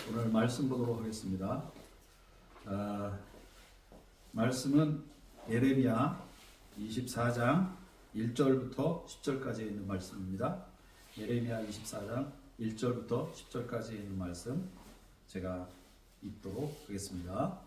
오늘 말씀 보도록 하겠습니다. 말씀은 예레미야 24장 1절부터 10절까지 있는 말씀입니다. 예레미야 24장 1절부터 10절까지 있는 말씀 제가 읽도록 하겠습니다.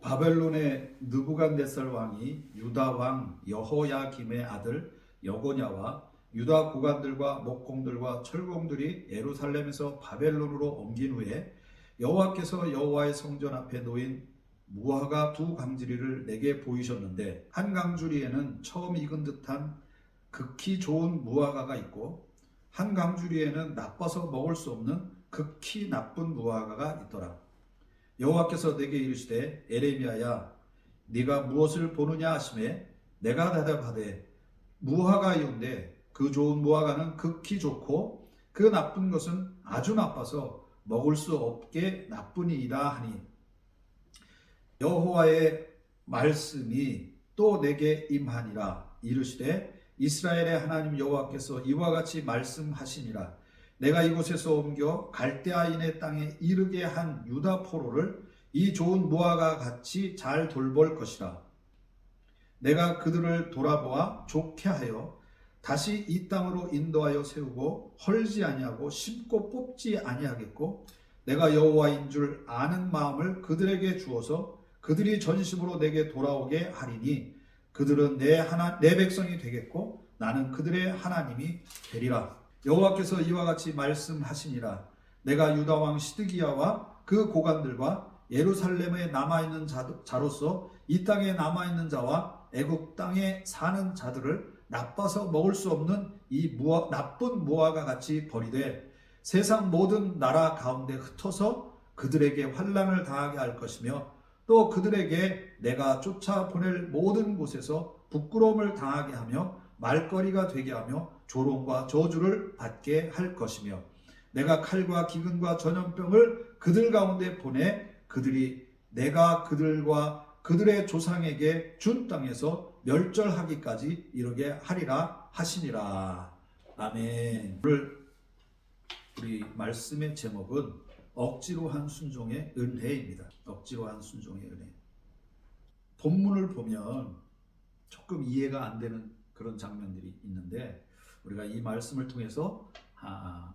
바벨론의 느부갓네살 왕이 유다 왕 여호야김의 아들 여고냐와 유다 고관들과 목공들과 철공들이 예루살렘에서 바벨론으로 옮긴 후에 여호와께서 여호와의 성전 앞에 놓인 무화과 두 강주리를 내게 보이셨는데, 한 강주리에는 처음 익은 듯한 극히 좋은 무화과가 있고 한 강주리에는 나빠서 먹을 수 없는 극히 나쁜 무화과가 있더라. 여호와께서 내게 이르시되 에레미야야, 네가 무엇을 보느냐 하시매 내가 대답하되 무화과이온데 그 좋은 무화과는 극히 좋고 그 나쁜 것은 아주 나빠서 먹을 수 없게 나쁘니이다 하니, 여호와의 말씀이 또 내게 임하니라. 이르시되 이스라엘의 하나님 여호와께서 이와 같이 말씀하시니라. 내가 이곳에서 옮겨 갈대아인의 땅에 이르게 한 유다 포로를 이 좋은 무화과 같이 잘 돌볼 것이라. 내가 그들을 돌아보아 좋게 하여 다시 이 땅으로 인도하여 세우고 헐지 아니하고 심고 뽑지 아니하겠고, 내가 여호와인 줄 아는 마음을 그들에게 주어서 그들이 전심으로 내게 돌아오게 하리니, 그들은 내 백성이 되겠고 나는 그들의 하나님이 되리라. 여호와께서 이와 같이 말씀하시니라. 내가 유다 왕 시드기야와 그 고관들과 예루살렘에 남아있는 자로서 이 땅에 남아있는 자와 애국 땅에 사는 자들을 나빠서 먹을 수 없는 이 나쁜 무화과 같이 버리되 세상 모든 나라 가운데 흩어서 그들에게 환난을 당하게 할 것이며, 또 그들에게 내가 쫓아 보낼 모든 곳에서 부끄러움을 당하게 하며 말거리가 되게 하며 조롱과 저주를 받게 할 것이며, 내가 칼과 기근과 전염병을 그들 가운데 보내 그들이 내가 그들과 그들의 조상에게 준 땅에서 멸절하기까지 이르게 하리라 하시니라. 아멘. 오늘 우리 말씀의 제목은 억지로 한 순종의 은혜입니다. 억지로 한 순종의 은혜. 본문을 보면 조금 이해가 안 되는 그런 장면들이 있는데, 우리가 이 말씀을 통해서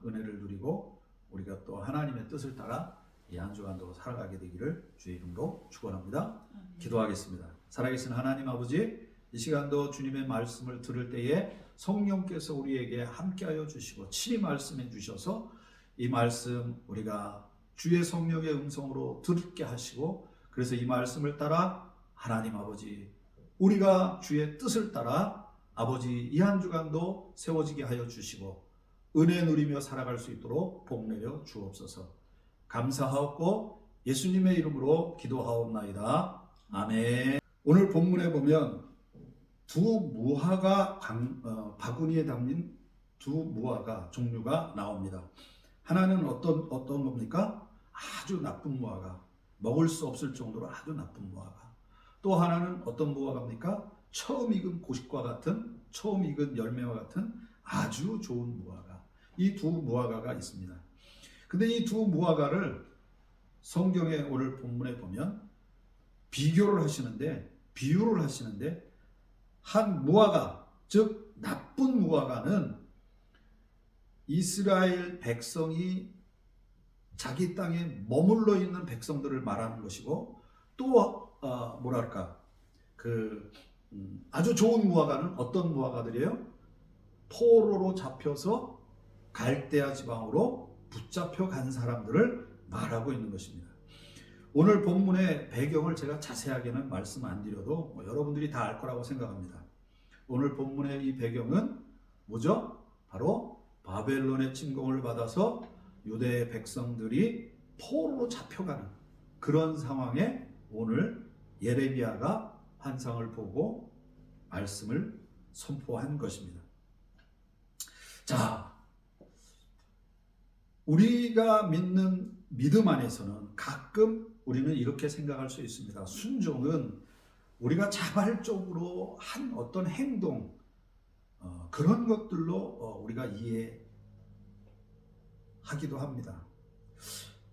은혜를 누리고 우리가 또 하나님의 뜻을 따라 이 한 주간도 살아가게 되기를 주의 이름으로 축원합니다. 기도하겠습니다. 살아계신 하나님 아버지, 이 시간도 주님의 말씀을 들을 때에 성령께서 우리에게 함께하여 주시고 친히 말씀해 주셔서 이 말씀 우리가 주의 성령의 음성으로 듣게 하시고, 그래서 이 말씀을 따라 하나님 아버지, 우리가 주의 뜻을 따라 아버지 이 한 주간도 세워지게 하여 주시고 은혜 누리며 살아갈 수 있도록 복 내려 주옵소서. 감사하옵고 예수님의 이름으로 기도하옵나이다. 아멘. 오늘 본문에 보면 두 무화과 바구니에 담긴 두 무화과 종류가 나옵니다. 하나는 어떤 겁니까? 아주 나쁜 무화과, 먹을 수 없을 정도로 아주 나쁜 무화과. 또 하나는 어떤 무화과입니까? 처음 익은 고식과 같은, 처음 익은 열매와 같은 아주 좋은 무화과. 이 두 무화과가 있습니다. 근데 이 두 무화과를 성경의 오늘 본문에 보면 비교를 하시는데, 비유를 하시는데, 한 무화과, 즉 나쁜 무화과는 이스라엘 백성이 자기 땅에 머물러 있는 백성들을 말하는 것이고, 또 아주 좋은 무화과는 어떤 무화과들이에요? 포로로 잡혀서 갈대아 지방으로 붙잡혀 간 사람들을 말하고 있는 것입니다. 오늘 본문의 배경을 제가 자세하게는 말씀 안 드려도 여러분들이 다 알 거라고 생각합니다. 오늘 본문의 이 배경은 뭐죠? 바로 바벨론의 침공을 받아서 유대의 백성들이 포로로 잡혀가는 그런 상황에 오늘 예레미야가 환상을 보고 말씀을 선포한 것입니다. 자, 우리가 믿는 믿음 안에서는 가끔 우리는 이렇게 생각할 수 있습니다. 순종은 우리가 자발적으로 한 어떤 행동, 그런 것들로 우리가 하기도 합니다.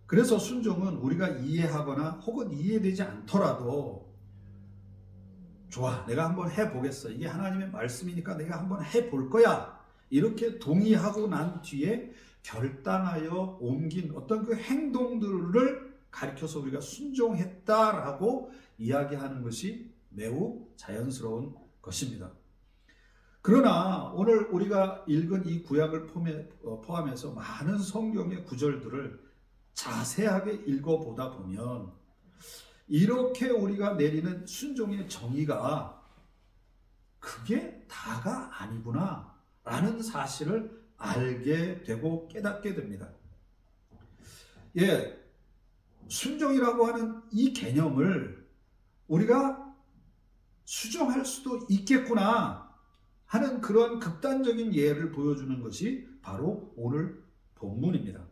그래서 순종은 우리가 이해하거나 혹은 이해되지 않더라도 좋아, 내가 한번 해보겠어. 이게 하나님의 말씀이니까 내가 한번 해볼 거야. 이렇게 동의하고 난 뒤에 결단하여 옮긴 어떤 그 행동들을 가리켜서 우리가 순종했다라고 이야기하는 것이 매우 자연스러운 것입니다. 그러나 오늘 우리가 읽은 이 구약을 포함해서 많은 성경의 구절들을 자세하게 읽어보다 보면 이렇게 우리가 내리는 순종의 정의가 그게 다가 아니구나 라는 사실을 알게 되고 깨닫게 됩니다. 예, 순종이라고 하는 이 개념을 우리가 수정할 수도 있겠구나 하는 그런 극단적인 예를 보여주는 것이 바로 오늘 본문입니다.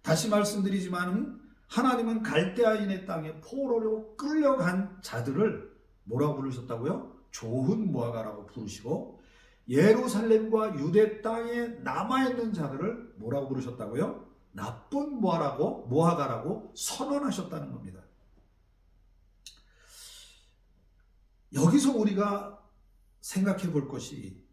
다시 말씀드리지만 하나님은 갈대아인의 땅에 포로로 끌려간 자들을 뭐라고 부르셨다고요? 좋은 무화과라고 부르시고 예루살렘과 유대 땅에 남아있는 자들을 뭐라고 부르셨다고요? 나쁜 무화과라고 선언하셨다는 겁니다. 여기서 우리가 생각해 볼 것이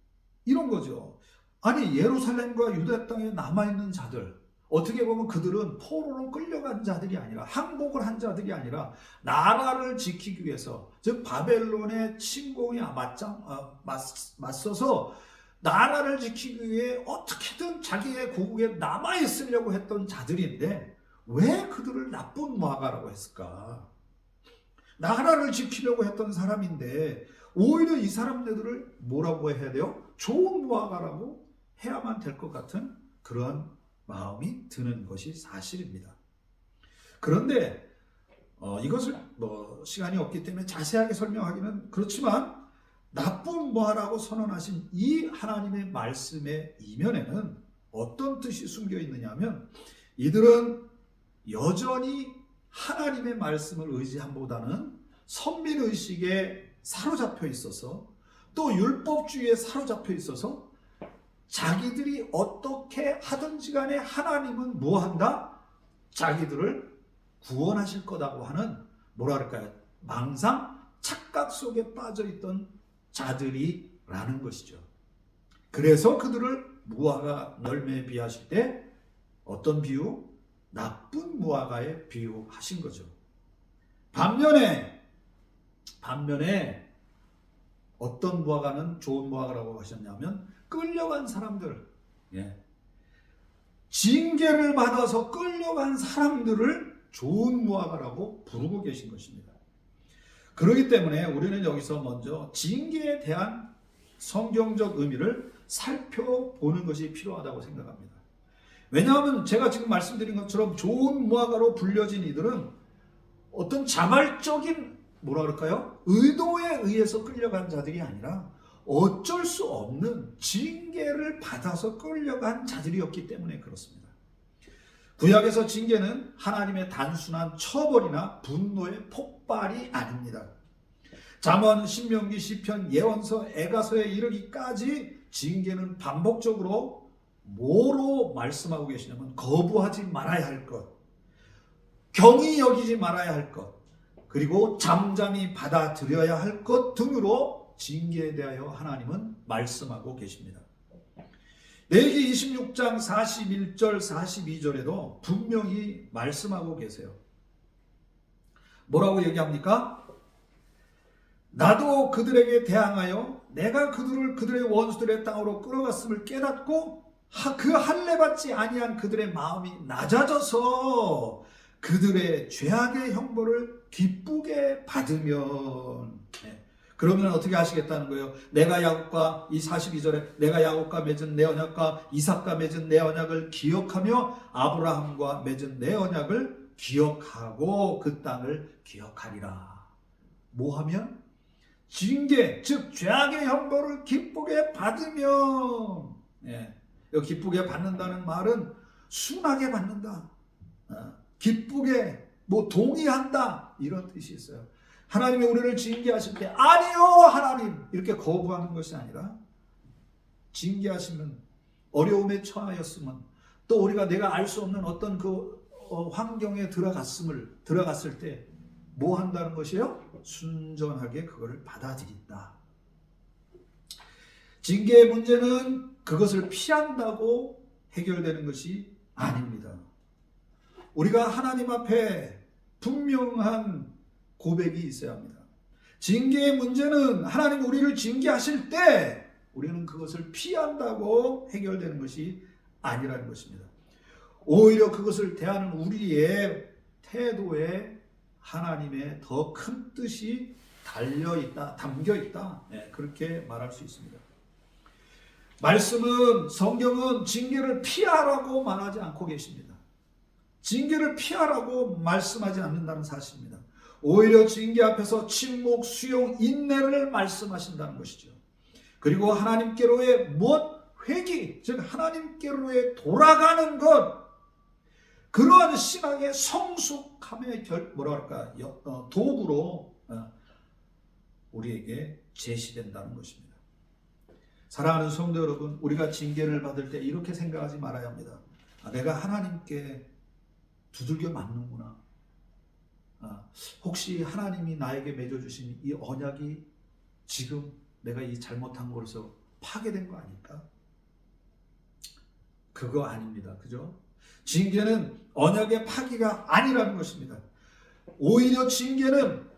이런 거죠. 아니, 예루살렘과 유대 땅에 남아있는 자들, 어떻게 보면 그들은 포로로 끌려간 자들이 아니라, 항복을 한 자들이 아니라 나라를 지키기 위해서, 즉 바벨론의 침공에 맞서서 나라를 지키기 위해 어떻게든 자기의 고국에 남아있으려고 했던 자들인데 왜 그들을 나쁜 무화과라고 했을까? 나라를 지키려고 했던 사람인데 오히려 이 사람들을 뭐라고 해야 돼요? 좋은 무화과라고 해야만 될 것 같은 그런 마음이 드는 것이 사실입니다. 그런데 이것을 시간이 없기 때문에 자세하게 설명하기는 그렇지만 나쁜 무화과라고 선언하신 이 하나님의 말씀의 이면에는 어떤 뜻이 숨겨 있느냐 하면 이들은 여전히 하나님의 말씀을 의지함보다는 선민의식에 사로잡혀 있어서 또 율법주의에 사로잡혀 있어서 자기들이 어떻게 하든지 간에 하나님은 뭐 한다? 자기들을 구원하실 거다고 하는 뭐라 그럴까요? 망상, 착각 속에 빠져있던 자들이라는 것이죠. 그래서 그들을 무화과 열매에 비하실 때 어떤 비유? 나쁜 무화과에 비유하신 거죠. 반면에 어떤 무화과는 좋은 무화과라고 하셨냐면 끌려간 사람들, 징계를 받아서 끌려간 사람들을 좋은 무화과라고 부르고 계신 것입니다. 그렇기 때문에 우리는 여기서 먼저 징계에 대한 성경적 의미를 살펴보는 것이 필요하다고 생각합니다. 왜냐하면 제가 지금 말씀드린 것처럼 좋은 무화과로 불려진 이들은 어떤 자발적인 의도에 의해서 끌려간 자들이 아니라 어쩔 수 없는 징계를 받아서 끌려간 자들이었기 때문에 그렇습니다. 구약에서 징계는 하나님의 단순한 처벌이나 분노의 폭발이 아닙니다. 잠언, 신명기, 시편, 예언서, 애가서에 이르기까지 징계는 반복적으로 뭐로 말씀하고 계시냐면 거부하지 말아야 할 것, 경히 여기지 말아야 할 것, 그리고 잠잠히 받아들여야 할 것 등으로 징계에 대하여 하나님은 말씀하고 계십니다. 레위기 26장 41절 42절에도 분명히 말씀하고 계세요. 뭐라고 얘기합니까? 나도 그들에게 대항하여 내가 그들의 원수들의 땅으로 끌어갔음을 깨닫고 그 할례받지 아니한 그들의 마음이 낮아져서 그들의 죄악의 형벌을 기쁘게 받으면, 그러면 어떻게 하시겠다는 거예요? 내가 야곱과, 이 42절에 내가 야곱과 맺은 내 언약과 이삭과 맺은 내 언약을 기억하며 아브라함과 맺은 내 언약을 기억하고 그 땅을 기억하리라. 뭐 하면? 징계, 즉 죄악의 형벌을 기쁘게 받으면, 기쁘게 받는다는 말은 순하게 받는다, 기쁘게 동의한다, 이런 뜻이 있어요. 하나님이 우리를 징계하실 때 아니요 하나님 이렇게 거부하는 것이 아니라 징계하시면 어려움에 처하였으면 또 우리가 내가 알 수 없는 어떤 그 환경에 들어갔을 때 뭐 한다는 것이에요? 순전하게 그거를 받아들인다. 징계의 문제는 그것을 피한다고 해결되는 것이 아닙니다. 우리가 하나님 앞에 분명한 고백이 있어야 합니다. 징계의 문제는 하나님 우리를 징계하실 때 우리는 그것을 피한다고 해결되는 것이 아니라는 것입니다. 오히려 그것을 대하는 우리의 태도에 하나님의 더 큰 뜻이 달려있다, 담겨있다, 그렇게 말할 수 있습니다. 말씀은, 성경은 징계를 피하라고 말하지 않고 계십니다. 징계를 피하라고 말씀하지 않는다는 사실입니다. 오히려 징계 앞에서 침묵, 수용, 인내를 말씀하신다는 것이죠. 그리고 하나님께로의 회개, 즉 하나님께로의 돌아가는 것, 그러한 신앙의 성숙함의 도구로 우리에게 제시된다는 것입니다. 사랑하는 성도 여러분, 우리가 징계를 받을 때 이렇게 생각하지 말아야 합니다. 내가 하나님께 두들겨 맞는구나. 혹시 하나님이 나에게 맺어주신 이 언약이 지금 내가 이 잘못한 것에서 파괴된 거 아닐까? 그거 아닙니다. 그죠? 징계는 언약의 파기가 아니라는 것입니다. 오히려 징계는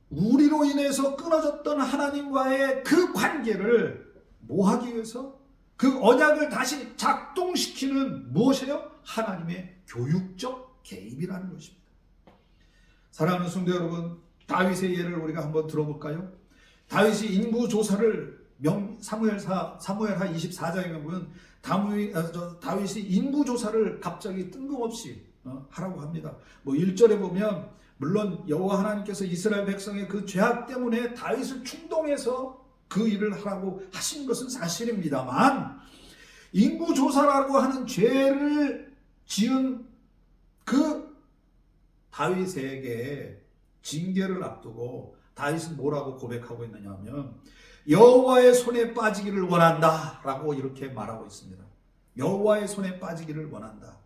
우리로 인해서 끊어졌던 하나님과의 그 관계를 뭐 하기 위해서? 그 언약을 다시 작동시키는 무엇이에요? 하나님의 교육적 개입이라는 것입니다. 사랑하는 성도 여러분, 다윗의 예를 우리가 한번 들어볼까요? 다윗이 인구 조사를 사무엘하 24장에 보면 다윗이 인구 조사를 갑자기 뜬금없이 하라고 합니다. 1절에 보면 물론 여호와 하나님께서 이스라엘 백성의 그 죄악 때문에 다윗을 충동해서 그 일을 하라고 하신 것은 사실입니다만, 인구 조사라고 하는 죄를 지은 그 다윗에게 징계를 앞두고 다윗은 뭐라고 고백하고 있느냐 하면 여호와의 손에 빠지기를 원한다 라고 이렇게 말하고 있습니다. 여호와의 손에 빠지기를 원한다.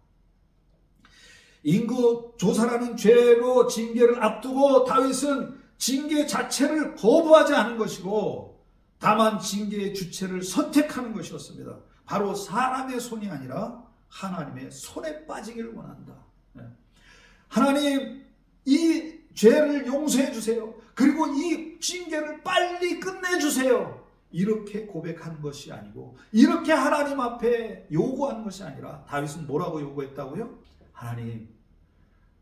인구 조사라는 죄로 징계를 앞두고 다윗은 징계 자체를 거부하지 않은 것이고 다만 징계의 주체를 선택하는 것이었습니다. 바로 사람의 손이 아니라 하나님의 손에 빠지기를 원한다. 하나님, 이 죄를 용서해 주세요. 그리고 이 징계를 빨리 끝내주세요. 이렇게 고백한 것이 아니고, 이렇게 하나님 앞에 요구한 것이 아니라 다윗은 뭐라고 요구했다고요? 하나님,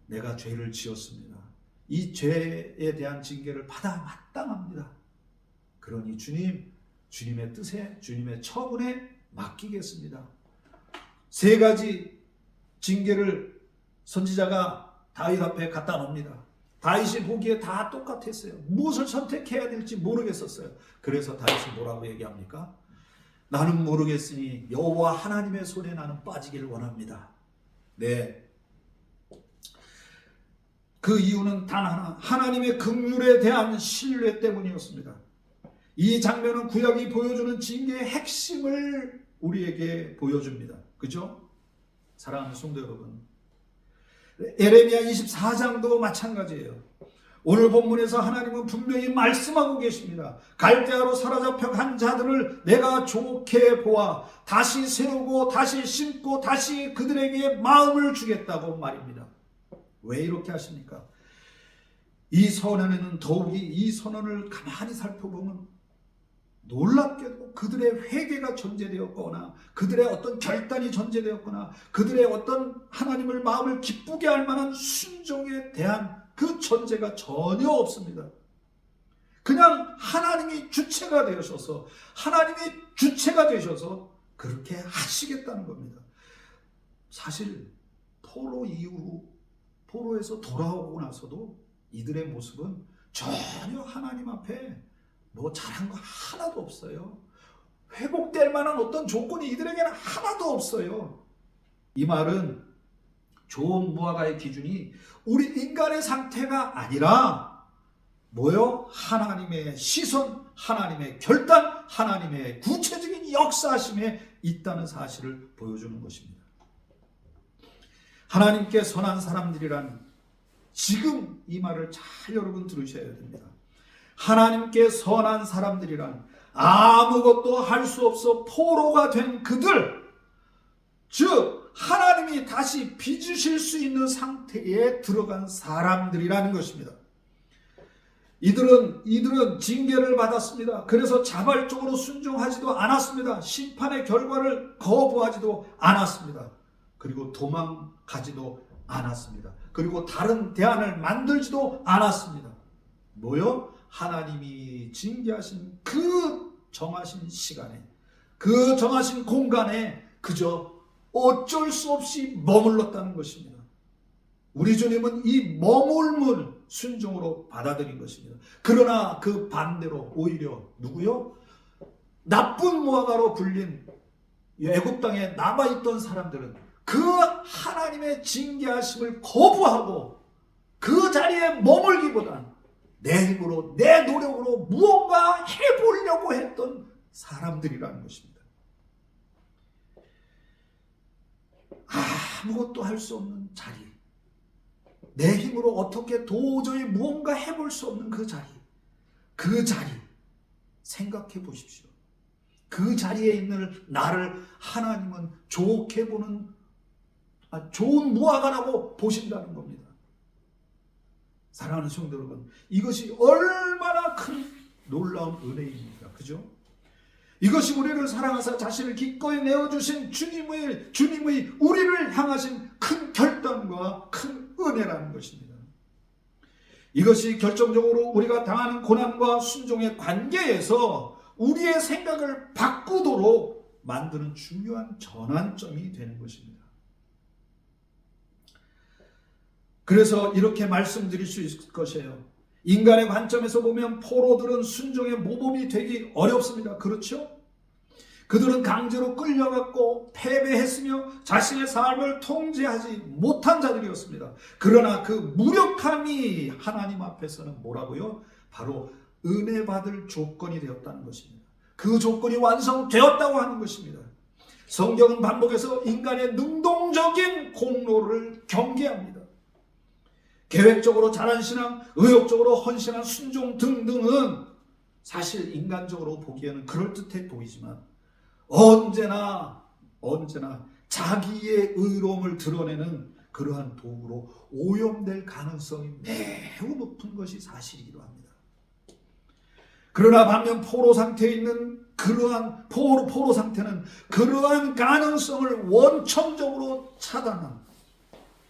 내가 죄를 지었습니다. 이 죄에 대한 징계를 받아 마땅합니다. 그러니 주님의 뜻에, 주님의 처분에 맡기겠습니다. 3가지 징계를 선지자가 다윗 앞에 갖다 놉니다. 다윗이 보기에 다 똑같았어요. 무엇을 선택해야 될지 모르겠었어요. 그래서 다윗이 뭐라고 얘기합니까? 나는 모르겠으니 여호와 하나님의 손에 나는 빠지기를 원합니다. 네. 그 이유는 단 하나, 하나님의 긍휼에 대한 신뢰 때문이었습니다. 이 장면은 구약이 보여주는 징계의 핵심을 우리에게 보여줍니다. 그죠? 사랑하는 성도 여러분, 에레미야 24장도 마찬가지예요. 오늘 본문에서 하나님은 분명히 말씀하고 계십니다. 갈대아로 사로잡혀 간 자들을 내가 좋게 보아 다시 세우고 다시 심고 다시 그들에게 마음을 주겠다고 말입니다. 왜 이렇게 하십니까? 이 선언에는 더욱이 이 선언을 가만히 살펴보면 놀랍게도 그들의 회개가 전제되었거나 그들의 어떤 결단이 전제되었거나 그들의 어떤 하나님을 마음을 기쁘게 할 만한 순종에 대한 그 전제가 전혀 없습니다. 그냥 하나님이 주체가 되셔서 그렇게 하시겠다는 겁니다. 사실 포로 이후 포로에서 돌아오고 나서도 이들의 모습은 전혀 하나님 앞에 잘한 거 하나도 없어요. 회복될 만한 어떤 조건이 이들에게는 하나도 없어요. 이 말은 좋은 무화과의 기준이 우리 인간의 상태가 아니라 하나님의 시선, 하나님의 결단, 하나님의 구체적인 역사하심에 있다는 사실을 보여주는 것입니다. 하나님께 선한 사람들이란 지금 이 말을 잘 여러분 들으셔야 됩니다. 하나님께 선한 사람들이란 아무것도 할 수 없어 포로가 된 그들, 즉 하나님이 다시 빚으실 수 있는 상태에 들어간 사람들이라는 것입니다. 이들은 징계를 받았습니다. 그래서 자발적으로 순종하지도 않았습니다. 심판의 결과를 거부하지도 않았습니다. 그리고 도망가지도 않았습니다. 그리고 다른 대안을 만들지도 않았습니다. 뭐요? 하나님이 징계하신 그 정하신 시간에, 그 정하신 공간에 그저 어쩔 수 없이 머물렀다는 것입니다. 우리 주님은 이 머물물 순종으로 받아들인 것입니다. 그러나 그 반대로 오히려 누구요? 나쁜 무화과로 불린 애굽 땅에 남아있던 사람들은 그 하나님의 징계하심을 거부하고 그 자리에 머물기보단 내 힘으로, 내 노력으로 무언가 해보려고 했던 사람들이라는 것입니다. 아무것도 할 수 없는 자리, 내 힘으로 어떻게 도저히 무언가 해볼 수 없는 그 자리 생각해 보십시오. 그 자리에 있는 나를 하나님은 좋게 보는, 좋은 무화과라고 보신다는 겁니다. 사랑하는 성도 여러분, 이것이 얼마나 큰 놀라운 은혜입니까? 그죠? 이것이 우리를 사랑하사 자신을 기꺼이 내어주신 주님의 우리를 향하신 큰 결단과 큰 은혜라는 것입니다. 이것이 결정적으로 우리가 당하는 고난과 순종의 관계에서 우리의 생각을 바꾸도록 만드는 중요한 전환점이 되는 것입니다. 그래서 이렇게 말씀드릴 수 있을 것이에요. 인간의 관점에서 보면 포로들은 순종의 모범이 되기 어렵습니다. 그렇죠? 그들은 강제로 끌려갔고 패배했으며 자신의 삶을 통제하지 못한 자들이었습니다. 그러나 그 무력함이 하나님 앞에서는 뭐라고요? 바로 은혜 받을 조건이 되었다는 것입니다. 그 조건이 완성되었다고 하는 것입니다. 성경은 반복해서 인간의 능동적인 공로를 경계합니다. 계획적으로 잘한 신앙, 의욕적으로 헌신한 순종 등등은 사실 인간적으로 보기에는 그럴듯해 보이지만 언제나 자기의 의로움을 드러내는 그러한 도구로 오염될 가능성이 매우 높은 것이 사실이기도 합니다. 그러나 반면 포로 상태에 있는 그러한 포로 상태는 그러한 가능성을 원천적으로 차단한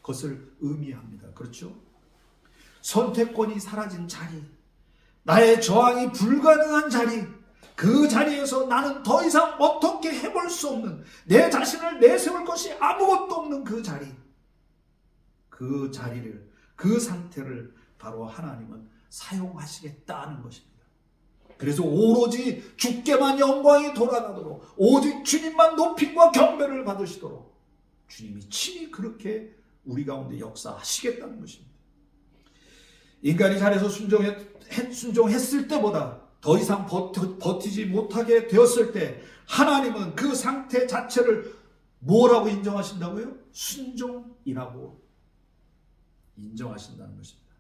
것을 의미합니다. 그렇죠? 선택권이 사라진 자리, 나의 저항이 불가능한 자리, 그 자리에서 나는 더 이상 어떻게 해볼 수 없는, 내 자신을 내세울 것이 아무것도 없는 그 자리를, 그 상태를 바로 하나님은 사용하시겠다는 것입니다. 그래서 오로지 주께만 영광이 돌아가도록, 오직 주님만 높임과 경배를 받으시도록 주님이 친히 그렇게 우리 가운데 역사하시겠다는 것입니다. 인간이 잘해서 순종했을 때보다 더 이상 버티지 못하게 되었을 때 하나님은 그 상태 자체를 뭐라고 인정하신다고요? 순종이라고 인정하신다는 것입니다.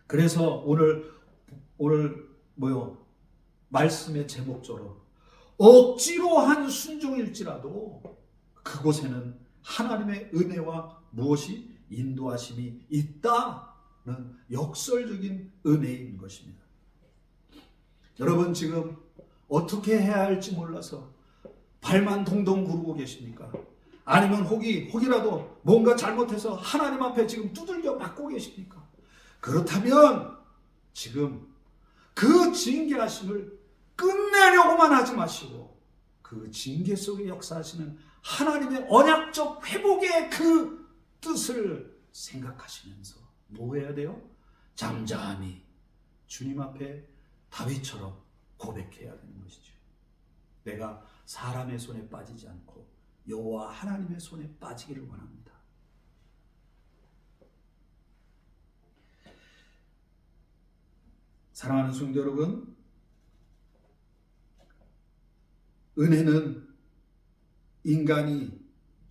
그래서 오늘 말씀의 제목처럼 억지로 한 순종일지라도 그곳에는 하나님의 은혜와 무엇이 인도하심이 있다는 역설적인 은혜인 것입니다. 여러분 지금 어떻게 해야 할지 몰라서 발만 동동 구르고 계십니까? 아니면 혹이라도 뭔가 잘못해서 하나님 앞에 지금 두들겨 맞고 계십니까? 그렇다면 지금 그 징계하심을 끝내려고만 하지 마시고 그 징계 속에 역사하시는 하나님의 언약적 회복의 그 뜻을 생각하시면서 뭐 해야 돼요? 잠잠히 주님 앞에 다윗처럼 고백해야 되는 것이죠. 내가 사람의 손에 빠지지 않고 여호와 하나님의 손에 빠지기를 원합니다. 사랑하는 성도 여러분, 인간이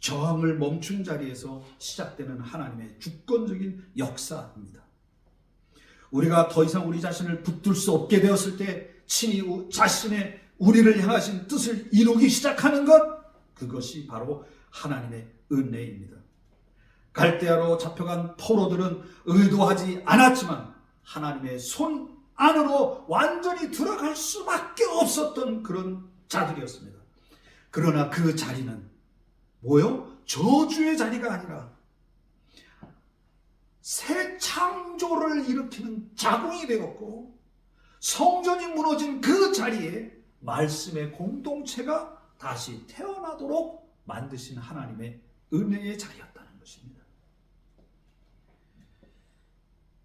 저항을 멈춘 자리에서 시작되는 하나님의 주권적인 역사입니다. 우리가 더 이상 우리 자신을 붙들 수 없게 되었을 때 친히 자신의 우리를 향하신 뜻을 이루기 시작하는 것, 그것이 바로 하나님의 은혜입니다. 갈대아로 잡혀간 포로들은 의도하지 않았지만 하나님의 손 안으로 완전히 들어갈 수밖에 없었던 그런 자들이었습니다. 그러나 그 자리는 뭐요? 저주의 자리가 아니라 새 창조를 일으키는 자궁이 되었고, 성전이 무너진 그 자리에 말씀의 공동체가 다시 태어나도록 만드신 하나님의 은혜의 자리였다는 것입니다.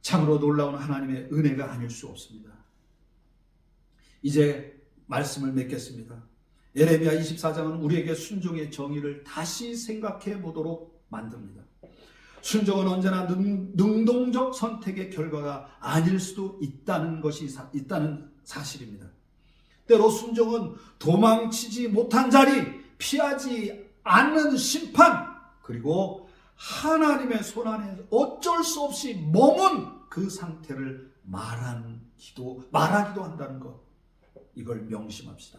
참으로 놀라운 하나님의 은혜가 아닐 수 없습니다. 이제 말씀을 맺겠습니다. 예레미야 24장은 우리에게 순종의 정의를 다시 생각해 보도록 만듭니다. 순종은 언제나 능동적 선택의 결과가 아닐 수도 있다는 사실입니다. 때로 순종은 도망치지 못한 자리, 피하지 않는 심판, 그리고 하나님의 손안에 어쩔 수 없이 머문 그 상태를 말하기도 한다는 것, 이걸 명심합시다.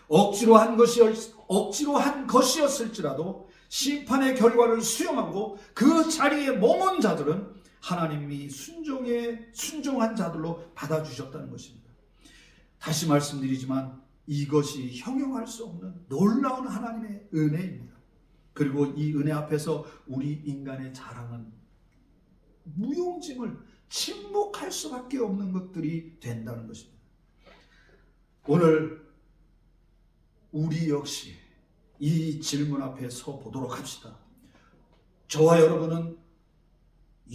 억지로 한 것이었을지라도 심판의 결과를 수용하고 그 자리에 머문 자들은 하나님이 순종한 자들로 받아주셨다는 것입니다. 다시 말씀드리지만 이것이 형용할 수 없는 놀라운 하나님의 은혜입니다. 그리고 이 은혜 앞에서 우리 인간의 자랑은 무용지물, 침묵할 수밖에 없는 것들이 된다는 것입니다. 오늘 우리 역시 이 질문 앞에 서 보도록 합시다. 저와 여러분은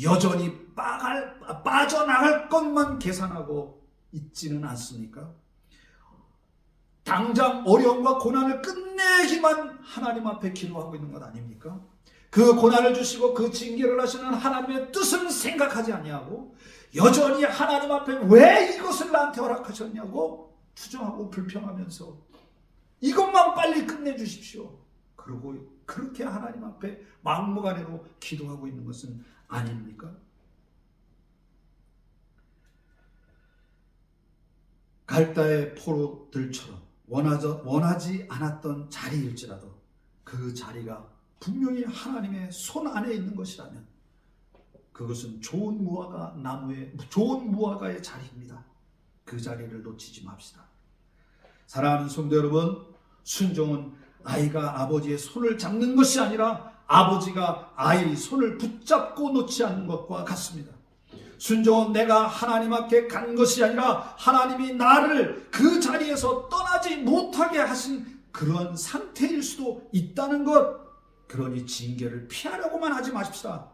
여전히 빠져나갈 것만 계산하고 있지는 않습니까? 당장 어려움과 고난을 끝내기만 하나님 앞에 기도하고 있는 것 아닙니까? 그 고난을 주시고 그 징계를 하시는 하나님의 뜻을 생각하지 아니하고 여전히 하나님 앞에 왜 이것을 나한테 허락하셨냐고 투정하고 불평하면서 이것만 빨리 끝내주십시오. 그리고 그렇게 하나님 앞에 막무가내로 기도하고 있는 것은 아닙니까? 갈대아의 포로들처럼 원하지 않았던 자리일지라도 그 자리가 분명히 하나님의 손 안에 있는 것이라면 그것은 좋은 무화과의 자리입니다. 그 자리를 놓치지 맙시다. 사랑하는 성도 여러분, 순종은 아이가 아버지의 손을 잡는 것이 아니라 아버지가 아이의 손을 붙잡고 놓지 않는 것과 같습니다. 순종은 내가 하나님 앞에 간 것이 아니라 하나님이 나를 그 자리에서 떠나지 못하게 하신 그런 상태일 수도 있다는 것. 그러니 징계를 피하려고만 하지 마십시다.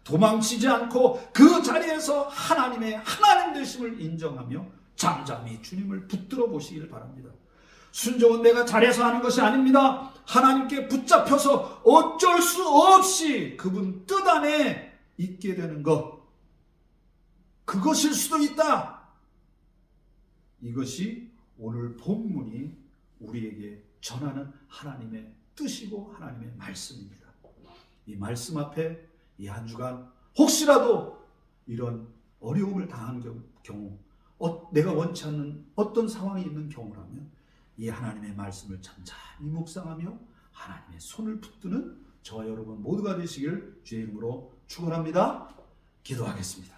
도망치지 않고 그 자리에서 하나님의 하나님 되심을 인정하며 잠잠히 주님을 붙들어 보시길 바랍니다. 순종은 내가 잘해서 하는 것이 아닙니다. 하나님께 붙잡혀서 어쩔 수 없이 그분 뜻 안에 있게 되는 것, 그것일 수도 있다. 이것이 오늘 본문이 우리에게 전하는 하나님의 뜻이고 하나님의 말씀입니다. 이 말씀 앞에 이 한 주간 혹시라도 이런 어려움을 당한 경우, 내가 원치 않는 어떤 상황이 있는 경우라면 이 하나님의 말씀을 잠잠히 묵상하며 하나님의 손을 붙드는 저와 여러분 모두가 되시길 주의 이름으로 축원합니다. 기도하겠습니다.